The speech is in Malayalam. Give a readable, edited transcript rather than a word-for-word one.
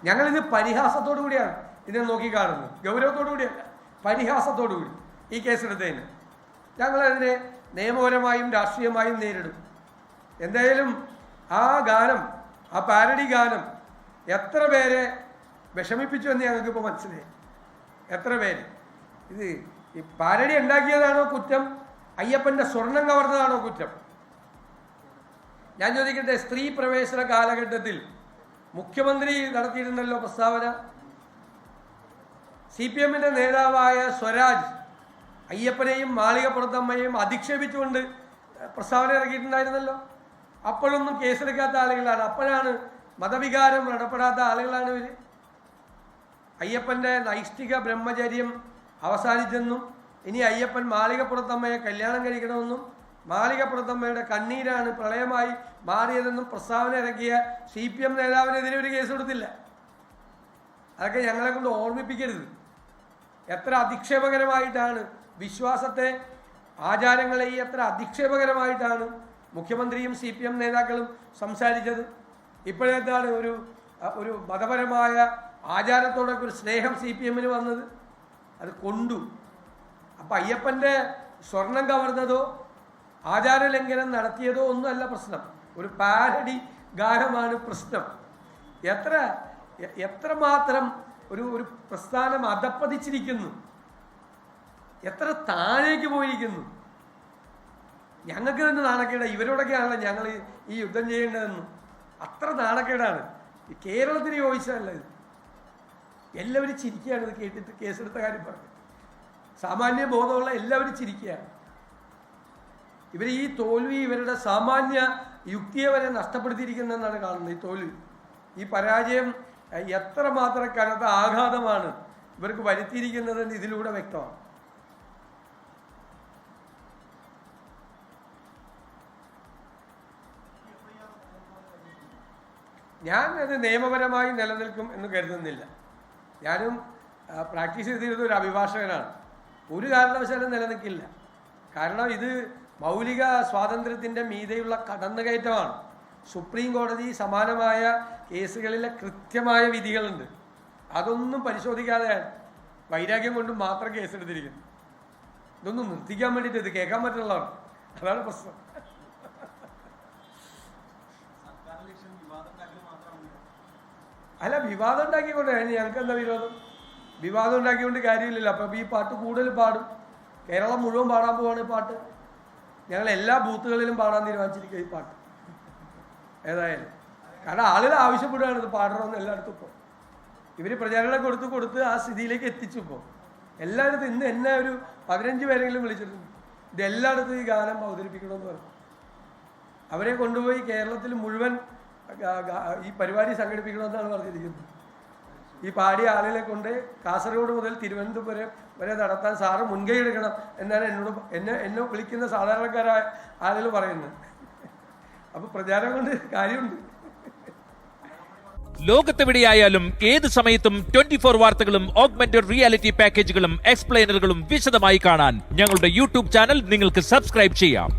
ഞങ്ങളിത് പരിഹാസത്തോടു കൂടിയാണ് ഇതിനെ നോക്കിക്കാണുന്നത്, ഗൗരവത്തോടു കൂടിയല്ല, പരിഹാസത്തോടു കൂടി ഈ കേസെടുത്തതിന്. ഞങ്ങളതിനെ നിയമപരമായും രാഷ്ട്രീയമായും നേരിടും. എന്തായാലും ആ ഗാനം, ആ പാരഡി ഗാനം എത്ര പേരെ വിഷമിപ്പിച്ചു എന്ന് ഞങ്ങൾക്കിപ്പോൾ മനസ്സിലായി. എത്ര പേര് ഇത് ഈ പാരഡി ഉണ്ടാക്കിയതാണോ കുറ്റം, അയ്യപ്പൻ്റെ സ്വർണം കവർന്നതാണോ കുറ്റം? ഞാൻ ചോദിക്കട്ടെ, സ്ത്രീ പ്രവേശന കാലഘട്ടത്തിൽ മുഖ്യമന്ത്രി നടത്തിയിട്ടുണ്ടല്ലോ പ്രസ്താവന. CPM-ന്റെ നേതാവായ സ്വരാജ് അയ്യപ്പനെയും മാളികപ്പുറത്തമ്മയെയും അധിക്ഷേപിച്ചുകൊണ്ട് പ്രസ്താവന ഇറക്കിയിട്ടുണ്ടായിരുന്നല്ലോ. അപ്പോഴൊന്നും കേസെടുക്കാത്ത ആളുകളാണ്, അപ്പോഴാണ് മതവികാരം ഇടപെടാത്ത ആളുകളാണ് ഇവർ. അയ്യപ്പൻ്റെ നൈഷ്ഠിക ബ്രഹ്മചര്യം അവസാനിച്ചെന്നും ഇനി അയ്യപ്പൻ മാളികപ്പുറത്തമ്മയെ കല്യാണം കഴിക്കണമെന്നും മാളികപ്പുറത്തമ്മയുടെ കണ്ണീരാണ് പ്രളയമായി മാറിയതെന്നും പ്രസ്താവന ഇറക്കിയ CPM നേതാവിനെതിരെ ഒരു കേസ് കൊടുത്തില്ല. അതൊക്കെ ഞങ്ങളെ കൊണ്ട് ഓർമ്മിപ്പിക്കരുത്. എത്ര അധിക്ഷേപകരമായിട്ടാണ് വിശ്വാസത്തെ, ആചാരങ്ങളെ എത്ര അധിക്ഷേപകരമായിട്ടാണ് മുഖ്യമന്ത്രിയും CPM നേതാക്കളും സംസാരിച്ചത്. ഇപ്പോഴത്താണ് ഒരു മതപരമായ ആചാരത്തോടൊക്കെ ഒരു സ്നേഹം CPM-ന് വന്നത്. അത് കൊണ്ടു. അപ്പം അയ്യപ്പൻ്റെ സ്വർണം കവർന്നതോ ആചാരലംഘനം നടത്തിയതോ ഒന്നുമല്ല പ്രശ്നം, ഒരു പാരഡി ഗാനമാണ് പ്രശ്നം. എത്രമാത്രം ഒരു പ്രസ്ഥാനം അധപ്പതിച്ചിരിക്കുന്നു, എത്ര താഴേക്ക് പോയിരിക്കുന്നു. ഞങ്ങൾക്ക് തന്നെ നാണക്കേടാണ്, ഇവരോടൊക്കെയാണല്ലോ ഞങ്ങൾ ഈ യുദ്ധം ചെയ്യേണ്ടതെന്ന്. അത്ര നാണക്കേടാണ്. ഈ കേരളത്തിന് യോജിച്ചതല്ല ഇത്. എല്ലാവരും ചിരിക്കുകയാണ് ഇത് കേട്ടിട്ട്. കേസെടുത്ത കാര്യം പറഞ്ഞു, സാമാന്യ ബോധമുള്ള എല്ലാവരും ചിരിക്കുകയാണ്. ഇവർ ഈ തോൽവി ഇവരുടെ സാമാന്യ യുക്തിയെ വരെ നഷ്ടപ്പെടുത്തിയിരിക്കുന്നതെന്നാണ് കാണുന്നത്. ഈ തോൽവി, ഈ പരാജയം എത്രമാത്രം കനത്ത ആഘാതമാണ് ഇവർക്ക് വരുത്തിയിരിക്കുന്നതെന്ന് ഇതിലൂടെ വ്യക്തമാണ്. ഞാൻ അത് നിയമപരമായി നിലനിൽക്കും എന്ന് കരുതുന്നില്ല. ഞാനും പ്രാക്ടീസ് ചെയ്തിരുന്ന ഒരു അഭിഭാഷകനാണ്. ഒരു കാരണവശാലും നിലനിൽക്കില്ല. കാരണം ഇത് മൗലിക സ്വാതന്ത്ര്യത്തിൻ്റെ മീതെയുള്ള കടന്നുകയറ്റമാണ്. സുപ്രീം കോടതി സമാനമായ കേസുകളിലെ കൃത്യമായ വിധികളുണ്ട്. അതൊന്നും പരിശോധിക്കാതെ വൈരാഗ്യം കൊണ്ട് മാത്രം കേസെടുത്തിരിക്കുന്നു. ഇതൊന്നും നിർത്തിക്കാൻ വേണ്ടിയിട്ട് ഇത് കേൾക്കാൻ പറ്റുള്ളതാണ്. അതാണ് പ്രശ്നം. അല്ല, വിവാദം ഉണ്ടാക്കിക്കൊണ്ട് ഞങ്ങൾക്ക് എന്താ വിരോധം? വിവാദം ഉണ്ടാക്കിക്കൊണ്ട് കാര്യമില്ലല്ലോ. അപ്പം ഈ പാട്ട് കൂടുതൽ പാടും, കേരളം മുഴുവൻ പാടാൻ പോവാണ് ഈ പാട്ട്. ഞങ്ങൾ എല്ലാ ബൂത്തുകളിലും പാടാൻ തീരുമാനിച്ചിരിക്കുക ഈ പാട്ട് ഏതായാലും. കാരണം ആളുകൾ ആവശ്യപ്പെടുകയാണ് ഇത് പാടണമെന്ന് എല്ലായിടത്തും. ഇപ്പോൾ ഇവർ പ്രചാരണം കൊടുത്ത് ആ സ്ഥിതിയിലേക്ക് എത്തിച്ചു. ഇപ്പോൾ എല്ലായിടത്തും ഇന്ന് എന്നെ ഒരു 15 പേരെങ്കിലും വിളിച്ചിട്ടുണ്ട്. ഇത് എല്ലായിടത്തും ഈ ഗാനം അവതരിപ്പിക്കണമെന്ന് പറഞ്ഞു. അവരെ കൊണ്ടുപോയി കേരളത്തിൽ മുഴുവൻ ഈ പരിപാടി സംഘടിപ്പിക്കണമെന്നാണ് പറഞ്ഞിരിക്കുന്നത്. ഈ പാടിയ ആളുകളെ കൊണ്ട് കാസർഗോഡ് മുതൽ തിരുവനന്തപുരം വരെ നടത്താൻ സാറ് മുൻകൈ എടുക്കണം എന്നാണ് എന്നെ വിളിക്കുന്ന സാധാരണക്കാരായ ആളുകൾ പറയുന്നത്. അപ്പോൾ പ്രചാരം കൊണ്ട് കാര്യമുണ്ട്. ലോകത്തെവിടെയായാലും ഏത് സമയത്തും 24 വാർത്തകളും ഓഗ്മെന്റഡ് റിയാലിറ്റി പാക്കേജുകളും എക്സ്പ്ലെയിനറുകളും വിശദമായി കാണാൻ ഞങ്ങളുടെ YouTube ചാനൽ നിങ്ങൾക്ക് സബ്സ്ക്രൈബ് ചെയ്യാം.